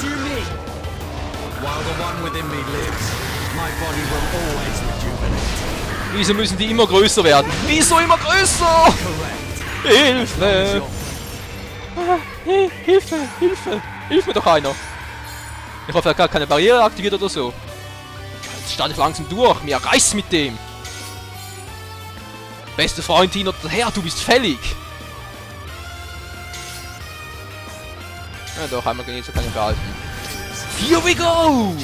do you mean? While the one within me lives, my body will always rejuvenate. Wieso müssen die immer größer werden? Wieso immer größer? Correct. Hilfe! Hilfe! Hilf mir doch einer! Ich hoffe, er hat gar keine Barriere aktiviert oder so. Jetzt stand ich langsam durch. Mir reißt's mit dem. Beste Freund hin oder her, du bist fällig. Ja doch, einmal genetisch kann ich behalten. Here we go!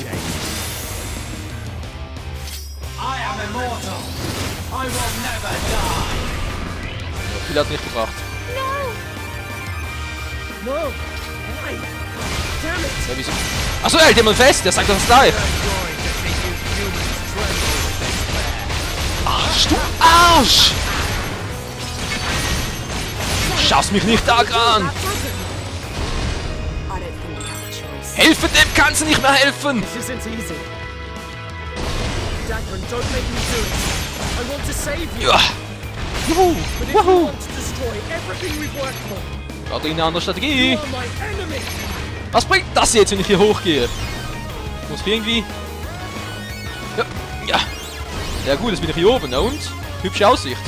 I am immortal. I will never die. Viel hat's nicht gebracht. No. Why? Damn it. Ja, wieso? Achso, er hält jemand fest, der sagt das live. Arsch, du Arsch! Du schaffst mich nicht da ran! Helfen dem kannst du nicht mehr helfen! This isn't easy. Dagran, don't make me do it. I want to save you. Ja! Juhu! But if you Wahoo! want to destroy everything we've worked for, Gerade eine andere Strategie! you are my enemy. Was bringt das jetzt, wenn ich hier hochgehe? Muss ich irgendwie... Ja! Ja! Ja gut, jetzt bin ich hier oben, na und? Hübsche Aussicht.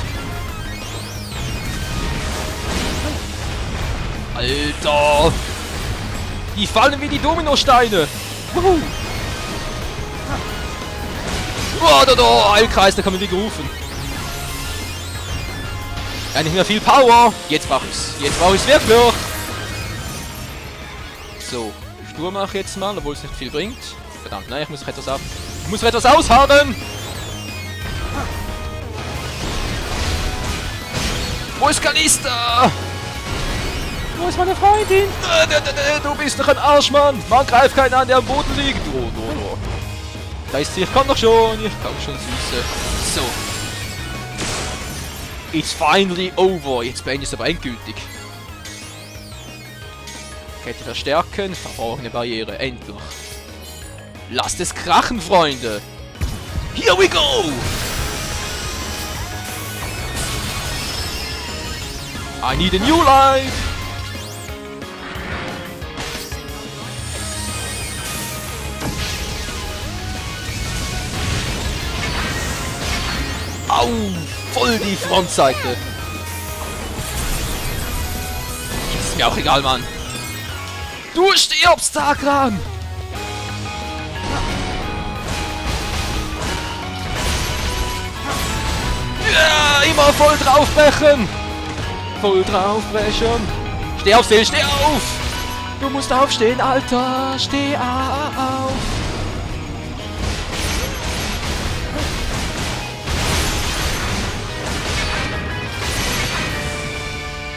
Alter! Die fallen wie die Dominosteine! Wuhu! Oh, da, Heilkreis, da kann man wie gerufen. Ja, nicht mehr viel Power. Jetzt brauche ich's. Jetzt brauche ich's wirklich. So, Stur mache ich jetzt mal, obwohl es nicht viel bringt. Verdammt, nein, ich muss etwas aushaben. Wo ist Kalista? Wo ist meine Freundin? Du bist doch ein Arschmann. Man greift keinen an, der am Boden liegt. Oh. Da ist sie, ich komm doch schon. Ich komm schon, Süße. So. It's finally over. Jetzt beende ich es aber endgültig. Kette verstärken. Verborgene Barriere. Endlich. Lasst es krachen, Freunde. Here we go. I need a new life. Au! Voll die Frontseite! Ist mir auch egal, Mann! Du stirbst, Dagran! Ja, immer voll draufbrechen! Voll draufbrechen! Steh auf, Sil, steh auf! Du musst aufstehen, Alter! Steh auf!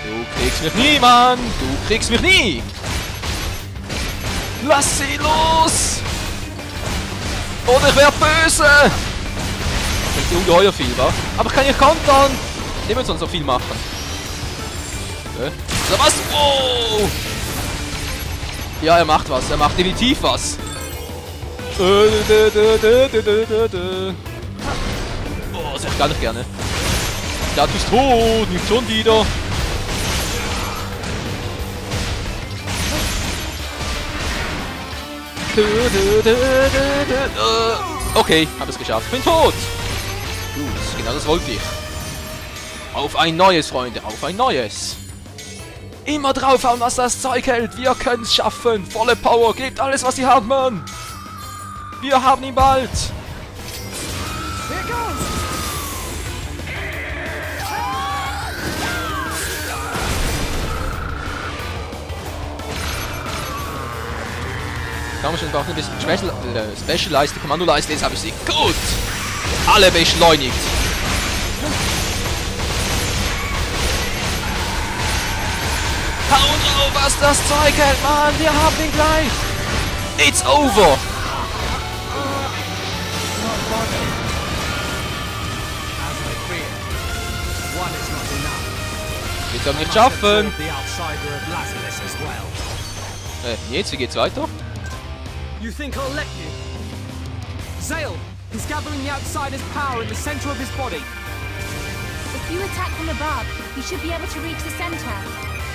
Du kriegst mich nie, Mann! Du kriegst mich nie! Lass sie los! Oder ich werde böse! Das ist ungeheuer viel, wa? Aber ich kann nicht kontern! Die müssen uns so viel machen. Okay. So, was? Oh! Ja, er macht was. Er macht definitiv was. Oh, das hätte ich gar nicht gerne. Ja, du bist tot! Nicht schon wieder! Okay, habe es geschafft. Bin tot! Gut, genau das wollte ich. Auf ein neues, Freunde, auf ein neues. Immer draufhauen, was das Zeug hält. Wir können es schaffen. Volle Power, gebt alles, was ihr habt, Mann. Wir haben ihn bald. Here goes. Kann man schon brauchen ein bisschen Specialized Kommandoleiste. Jetzt habe ich sie. Gut. Alle beschleunigt. Hau drauf, was das Zeug hält, Mann. Wir haben ihn gleich. It's over. Wir können nicht schaffen. Jetzt, wie geht's weiter? You think I'll let you? Zale, he's gathering the outsider's power in the center of his body. If you attack from above, you should be able to reach the center.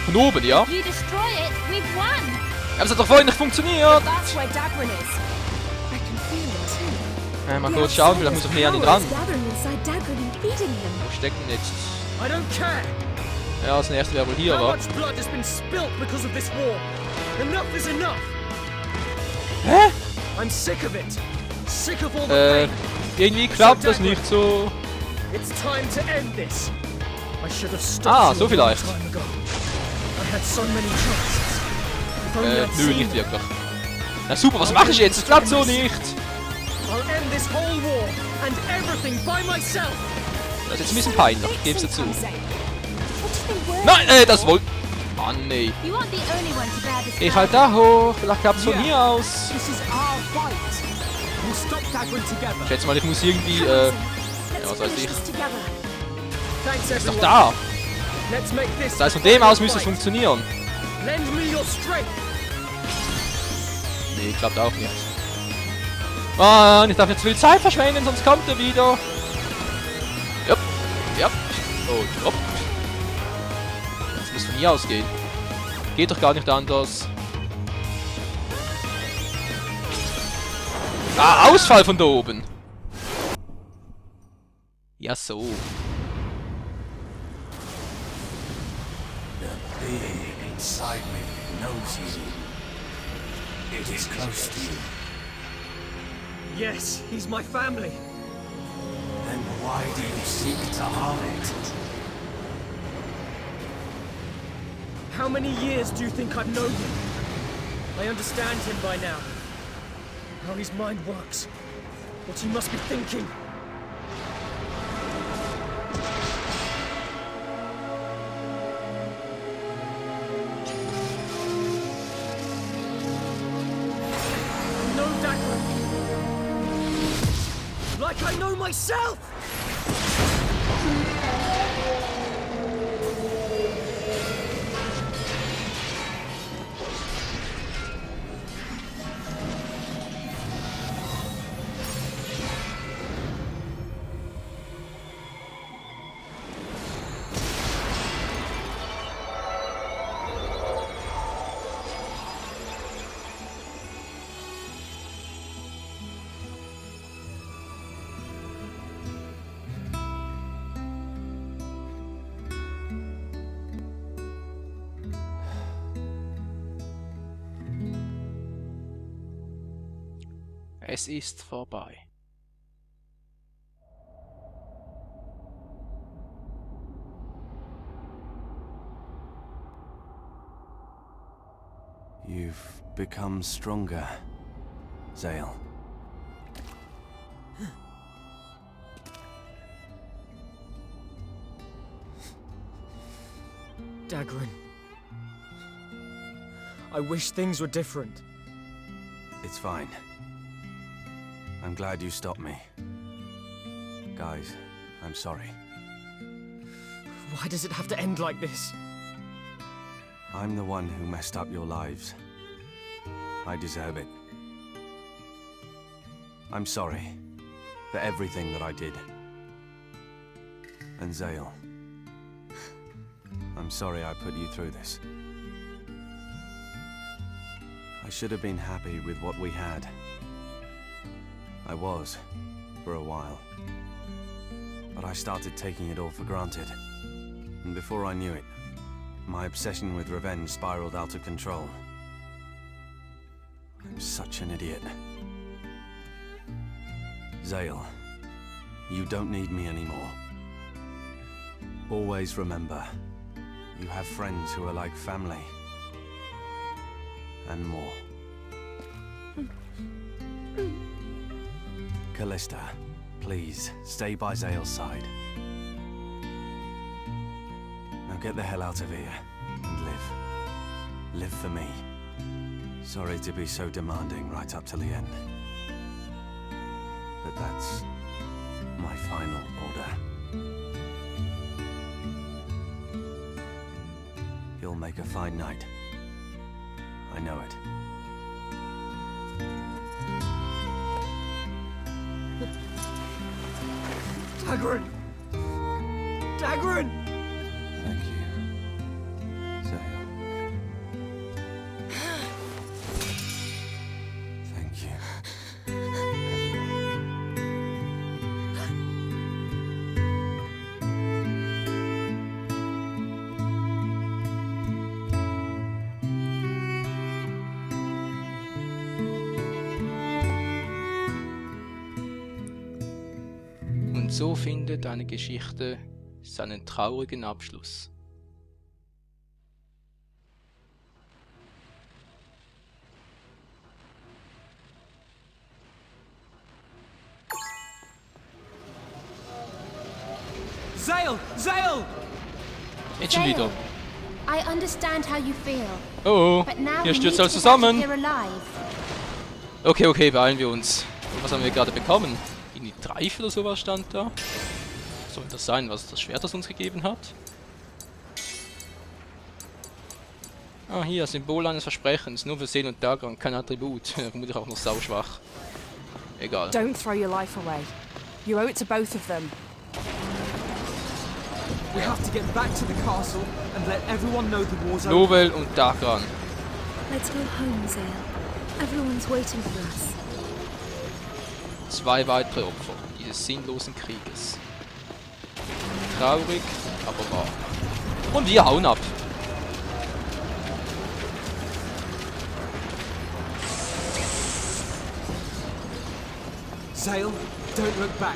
Von oben, ja? If you destroy it, we've won. Aber es hat doch vorhin nicht funktioniert. That's where Dagran is. I can feel it too. Mal kurz schauen, vielleicht muss ich näher an ihn dran. Gathering inside Dagran and eating him. Wo steckt denn jetzt? I don't care. Ja, das nächste wäre wohl hier, How aber. much blood has been spilt because of this war? Enough is enough. Hä? I'm sick of it. Sick of all the pain. Irgendwie klappt das nicht so. It's time to end this. I should have stopped you so a long vielleicht. time ago. I had so many chances. If only I'd Nö, seen nicht them. wirklich. Na super, was mache ich jetzt? Das klappt so nicht. I'll end this whole war and everything by myself. Das ist jetzt ein bisschen peinlich, ich geb's dazu. What do you think we're Nein, das wollte. Mann, nee. You aren't the only one to bear this Geh halt da hoch, vielleicht klappt's von Yeah. hier aus. This is our fight. We'll stop Dagran Ich together. schätze mal, ich muss irgendwie, Let's was weiß finish ich. this together. Thanks Ist doch everyone. da. Let's make this. Das heißt, von dem aus müsste es funktionieren. Lend me your strength. Nee, klappt auch nicht. Mann, ich darf jetzt viel Zeit verschwenden, sonst kommt er wieder. Jupp, jupp. Und hopp. Das muss von hier ausgehen. Geht doch gar nicht anders. Ah, Ausfall von da oben. Ja, so. The being inside me knows you. It is close to you. Yes, he's my family. Then why do you seek to harm it? How many years do you think I've known him? I understand him by now. How his mind works. What he must be thinking. I know Dagran. Like I know myself! Es ist vorbei. You've become stronger, Zale. Dagran. I wish things were different. It's fine. I'm glad you stopped me. Guys, I'm sorry. Why does it have to end like this? I'm the one who messed up your lives. I deserve it. I'm sorry for everything that I did. And Zale, I'm sorry I put you through this. I should have been happy with what we had. I was, for a while. But I started taking it all for granted. And before I knew it, my obsession with revenge spiraled out of control. I'm such an idiot. Zale, you don't need me anymore. Always remember, you have friends who are like family. And more. Callista, please, stay by Zale's side. Now get the hell out of here, and live. Live for me. Sorry to be so demanding right up to the end. But that's my final order. You'll make a fine knight. I know it. Dagran! Dagran! Thank you, Zale. so findet eine Geschichte seinen traurigen Abschluss. Zale! Zale! Jetzt schon wieder. I understand how you feel, Oh, but now hier we stürzt need alles to get out of zusammen. here alive. Okay, beeilen wir uns. Und was haben wir gerade bekommen? Irgendwie 3 oder sowas stand da. Soll das sein, was das Schwert das uns gegeben hat? Ah, hier, Symbol eines Versprechens. Nur für Seele und Dagran, kein Attribut. Vermutlich auch noch sauschwach. Egal. Don't throw your life away. You owe it to both of them. We have to get back to the castle and let everyone know the war's over. Lovell und Dagran. Let's go home, Zale. Everyone's waiting for us. 2 weitere Opfer dieses sinnlosen Krieges. Traurig, aber wahr. Und wir hauen ab. Zale, don't look back,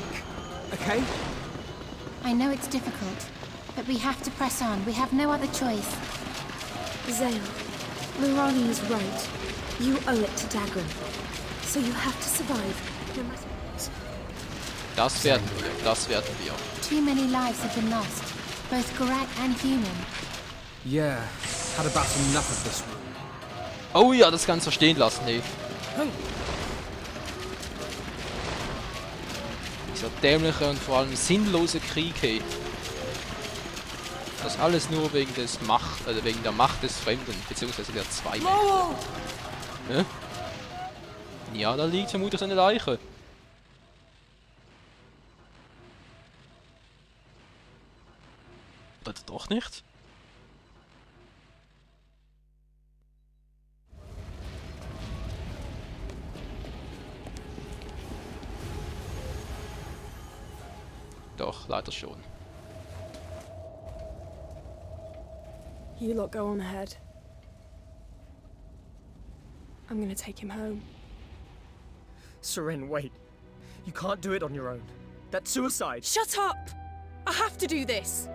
okay? I know it's difficult, but we have to press on. We have no other choice. Zale, Lorani is right. You owe it to Dagran. So you have to survive, no matter what. Das werden wir. Too many lives have been lost, both Gorak and human. Yeah, had about enough of this one. Oh ja, das kannst du stehen lassen, hey. Dieser dämliche und vor allem sinnlose Krieg, hey. Das alles nur wegen wegen der Macht des Fremden, beziehungsweise der zwei. Hä? Ja, da liegt vermutlich eine Leiche. Oder doch nicht? Doch, leider schon. You lot go on ahead. I'm gonna take him home. Seren, wait. You can't do it on your own. That's suicide. Shut up! I have to do this!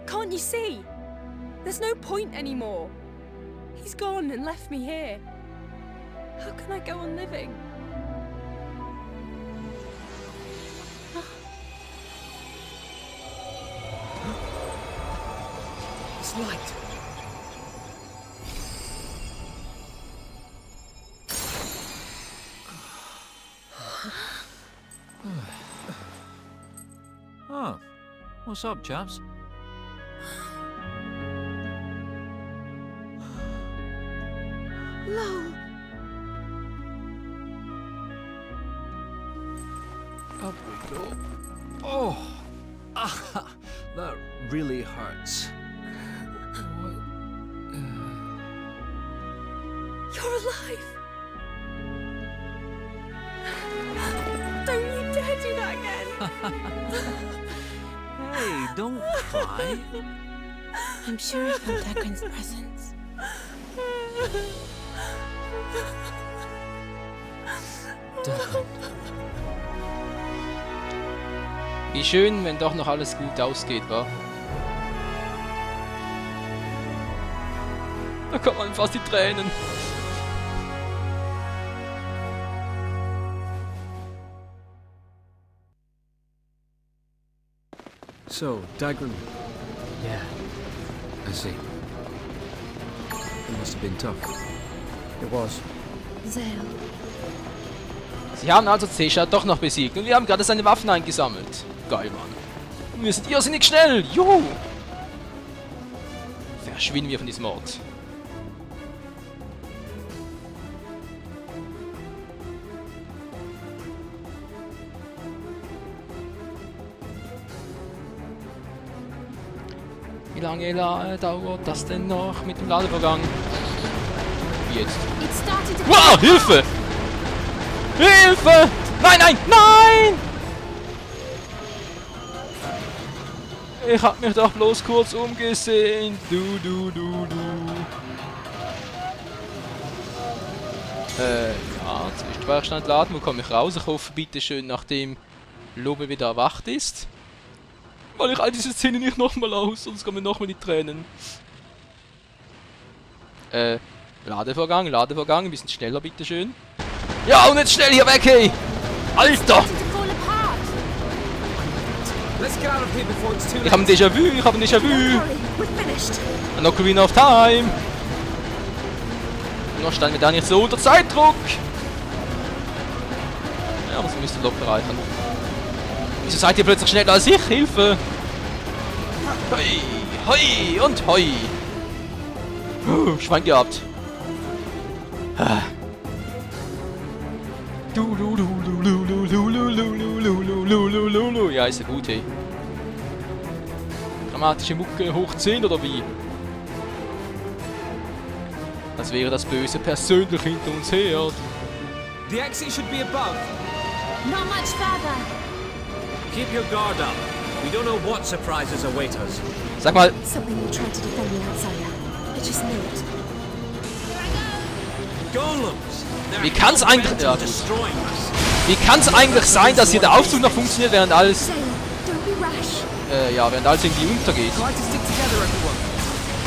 Can't you see? There's no point anymore. He's gone and left me here. How can I go on living? It's light. Oh, what's up, chaps? Lol. Up we go. Oh, that really hurts. You're alive! Don't you dare do that again! Hey, don't cry. I'm sure I felt Dagran's presence. Wie schön, wenn doch noch alles gut ausgeht, wa? Da kommt man fast die Tränen. So, Dagran. Yeah, I see. It must have been tough. It was. Zale. Sie haben also Zesha doch noch besiegt und wir haben gerade seine Waffen eingesammelt. Geil, Mann. Wir sind irrsinnig schnell. Juhu! Verschwinden wir von diesem Ort. Wie lange dauert das denn noch mit dem Ladevorgang? Wie jetzt? It started to Wow, Hilfe! Hilfe! Nein, nein, nein! Ich hab mich doch bloß kurz umgesehen. Du. Ja, Zwischenspeicherstand laden. Wo komme ich raus? Ich hoffe, bitteschön, nachdem Lobe wieder erwacht ist. Weil ich all diese Szene nicht nochmal aus, sonst kommen nochmal die Tränen. Ladevorgang, ein bisschen schneller, bitteschön. Ja, und jetzt schnell hier weg, hey! Alter! Let's get out of here before it's too Ich habe ein Déjà-vu, An Ocarina of Time! Noch standen wir da nicht so unter Zeitdruck! Ja, aber es müsste locker reichen. Wieso seid ihr plötzlich schneller als ich? Hilfe! Hoi, hoi und hoi! Schwein gehabt. Ja, ist ja gut, hey. Dramatische Mucke hoch 10 oder wie? Als wäre das Böse persönlich hinter uns her. The exit should be above. Not much further. Keep your guard up. We don't know what surprises await us. Sag mal, Something will try to defend the outsider. I just knew it. Golems! wie kann's eigentlich... Ja, Destroying us. wie kann's eigentlich sein, dass hier der Aufzug noch funktioniert, während alles... Zale, don't be rash. während alles irgendwie untergeht. Try to stick together, everyone.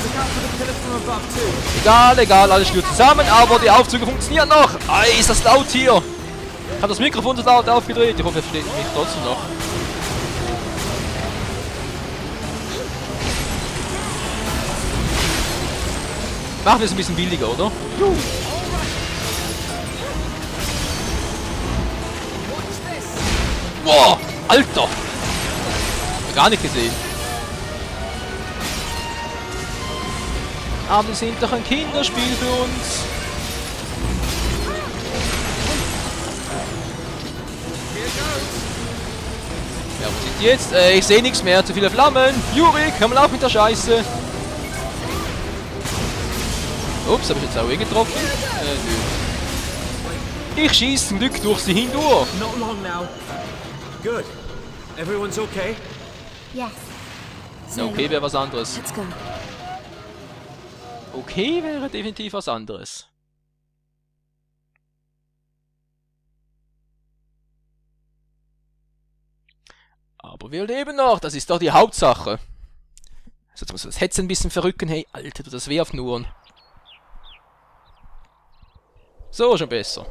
Look out for the pillars from above too. Egal, alles stürzt zusammen, aber die Aufzüge funktionieren noch. Ei, ist das laut hier. Ich habe das Mikrofon so laut aufgedreht. Ich hoffe, ihr versteht mich trotzdem noch. Machen wir es ein bisschen billiger, oder? Boah, Alter! Gar nicht gesehen. Aber wir sind doch ein Kinderspiel für uns. Ja, wo sind die jetzt? Ich sehe nichts mehr. Zu viele Flammen. Jurik, hör mal auf mit der Scheiße. Ups, habe ich jetzt auch getroffen? Nö. Ich schieße zum Glück durch sie hindurch. Not long now. Good. Everyone's okay? Yes. Na, okay wäre was anderes. Let's go. Okay wäre definitiv was anderes. Aber wir leben noch, das ist doch die Hauptsache. Also, jetzt muss das Hetze ein bisschen verrücken. Hey, Alter, du, das weh auf Nuren. So, schon besser.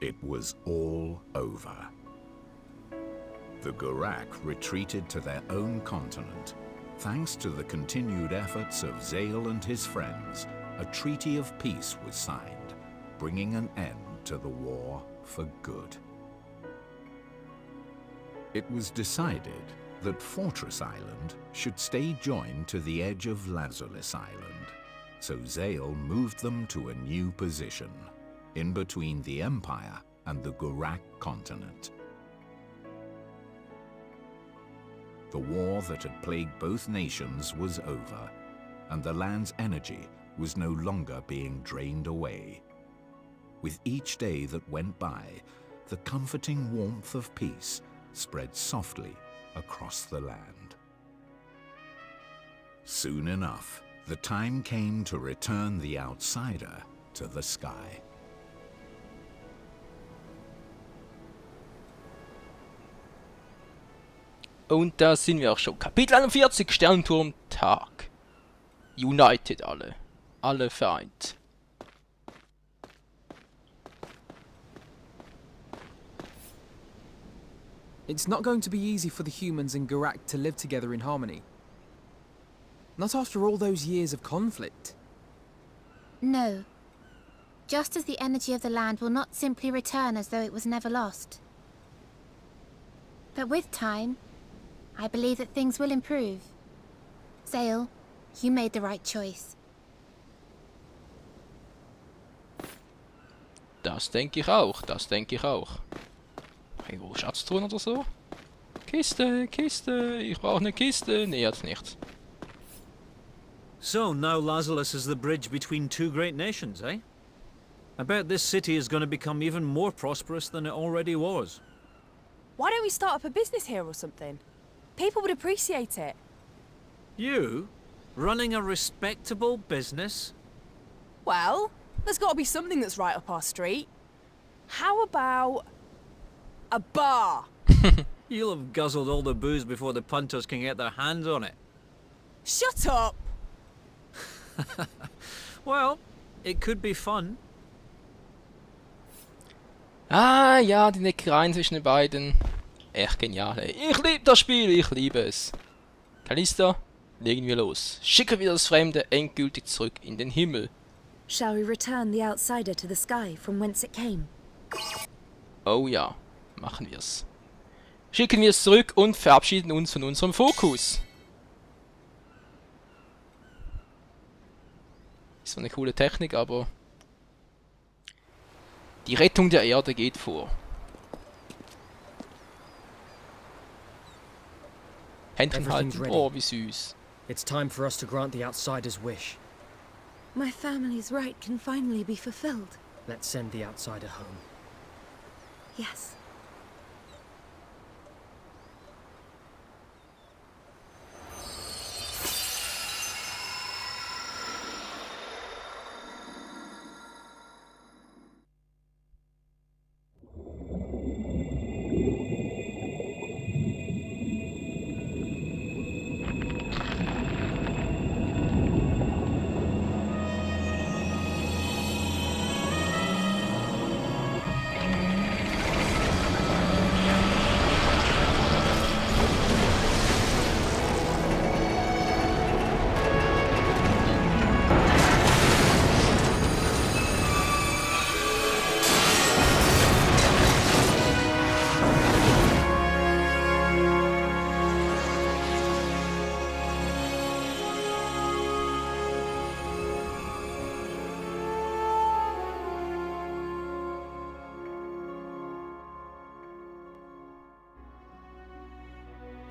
It was all over. The Gurak retreated to their own continent. Thanks to the continued efforts of Zale and his friends, a treaty of peace was signed, bringing an end to the war for good. It was decided that Fortress Island should stay joined to the edge of Lazulus Island, so Zale moved them to a new position, in between the Empire and the Gurak continent. The war that had plagued both nations was over, and the land's energy was no longer being drained away. With each day that went by, the comforting warmth of peace spread softly across the land. Soon enough, the time came to return the outsider to the sky. Und da sind wir auch schon. Kapitel 41, Sternturm Tag. United alle. Alle vereint. It's not going to be easy for the humans in Gurak to live together in harmony. Not after all those years of conflict. No. Just as the energy of the land will not simply return as though it was never lost. But with time, I believe that things will improve. Zale, you made the right choice. Das denke ich auch, das denke ich auch. Irgendwo Schatztruhen oder so? Kiste, Kiste, ich brauche eine Kiste. Nee, jetzt nichts. So, now Lazulus is the bridge between two great nations, eh? I bet this city is going to become even more prosperous than it already was. Why don't we start up a business here or something? People would appreciate it. You? Running a respectable business? Well, there's got to be something that's right up our street. How about a bar? You'll have guzzled all the booze before the punters can get their hands on it. Shut up! Well, it could be fun. Ah ja, die Neckereien zwischen den beiden. Echt genial. Ey. Ich liebe das Spiel, ich liebe es. Callista, legen wir los. Schicken wir das Fremde endgültig zurück in den Himmel. Shall we return the outsider to the sky from whence it came? Oh ja, machen wir's. Schicken wir es zurück und verabschieden uns von unserem Fokus. Ist so eine coole Technik, aber die Rettung der Erde geht vor. Händchen Everything's halten, ready. oh wie süß. It's time for us to grant the Outsider's wish. My family's right can finally be fulfilled. Let's send the Outsider home. Yes.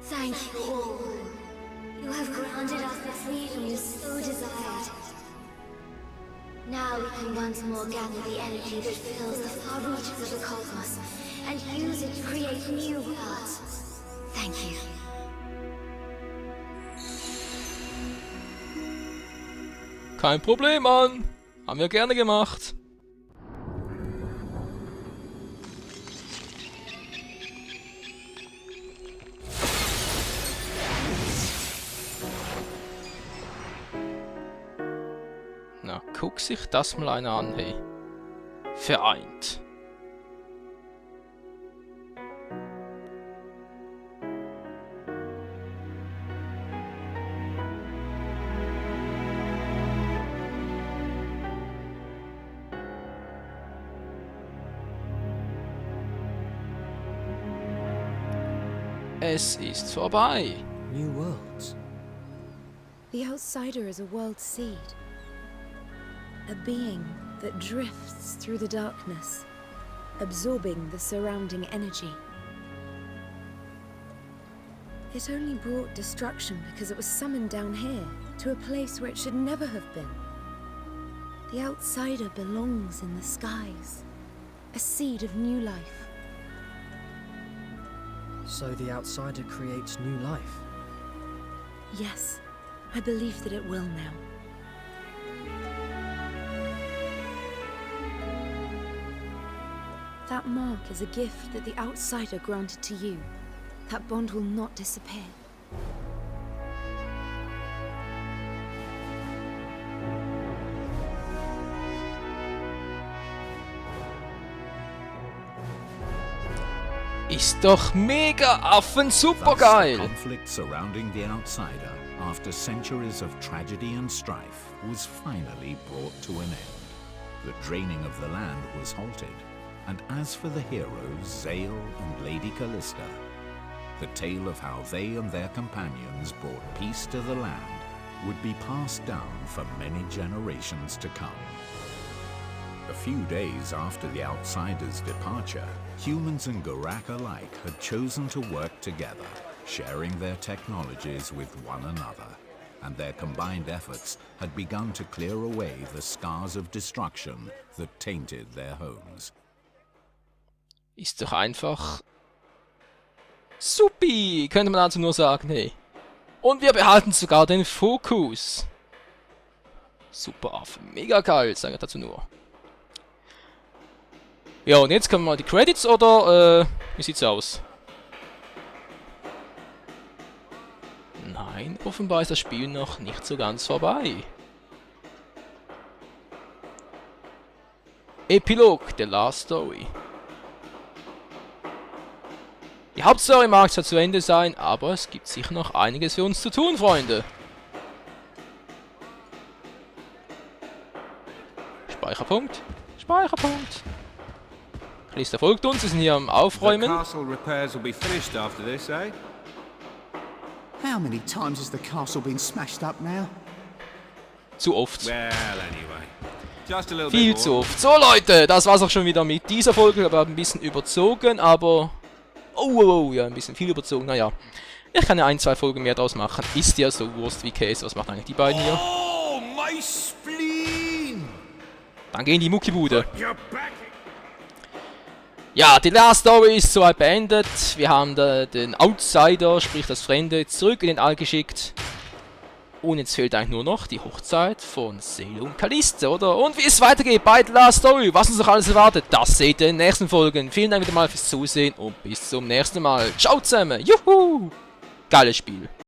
Thank you all. You have granted us the freedom we so desired. Now we can once more gather the energy that fills the far reaches of the cosmos and use it to create new worlds. Thank you. Kein Problem, Mann. Haben wir gerne gemacht. Na, guck sich das mal einer an, hey. Vereint. Es ist vorbei. New worlds. The outsider is a world seed. A being that drifts through the darkness, absorbing the surrounding energy. It only brought destruction because it was summoned down here, to a place where it should never have been. The outsider belongs in the skies, a seed of new life. So the Outsider creates new life. Yes, I believe that it will now. That mark is a gift that the Outsider granted to you. That bond will not disappear. Ist doch mega Affen Thus, the supergeil. conflict surrounding the outsider, after centuries of tragedy and strife, was finally brought to an end. The draining of the land was halted, and as for the heroes Zale and Lady Callista, the tale of how they and their companions brought peace to the land would be passed down for many generations to come. A few days after the Outsider's departure, humans and Gurak alike had chosen to work together, sharing their technologies with one another, and their combined efforts had begun to clear away the scars of destruction that tainted their homes. Ist doch einfach supi, könnte man also nur sagen, hey. Und wir behalten sogar den Fokus. Super Affe. Mega geil, sage ich dazu nur. Ja, und jetzt kommen mal die Credits, oder wie sieht's aus? Nein, offenbar ist das Spiel noch nicht so ganz vorbei. Epilog, The Last Story. Die Hauptstory mag zwar zu Ende sein, aber es gibt sicher noch einiges für uns zu tun, Freunde. Speicherpunkt. Speicherpunkt. Calista folgt uns, wir sind hier am Aufräumen. Castle repairs will be finished after this, eh? How many times has the castle been smashed up now? Zu oft. Well, anyway. Just a little Viel bit zu more. oft. So Leute, das war's auch schon wieder mit dieser Folge. Wir haben ein bisschen überzogen, aber... Oh, ja, ein bisschen viel überzogen. Naja, ich kann ja 1, 2 Folgen mehr draus machen. Ist ja so Wurst wie Käse. Was machen eigentlich die beiden hier? Oh, my spleen! Dann gehen die Muckibude. Ja, die Last Story ist soweit beendet. Wir haben den Outsider, sprich das Fremde, zurück in den All geschickt. Und jetzt fehlt eigentlich nur noch die Hochzeit von Sale und Calista, oder? Und wie es weitergeht bei The Last Story, was uns noch alles erwartet, das seht ihr in den nächsten Folgen. Vielen Dank wieder mal fürs Zusehen und bis zum nächsten Mal. Ciao zusammen. Juhu! Geiles Spiel.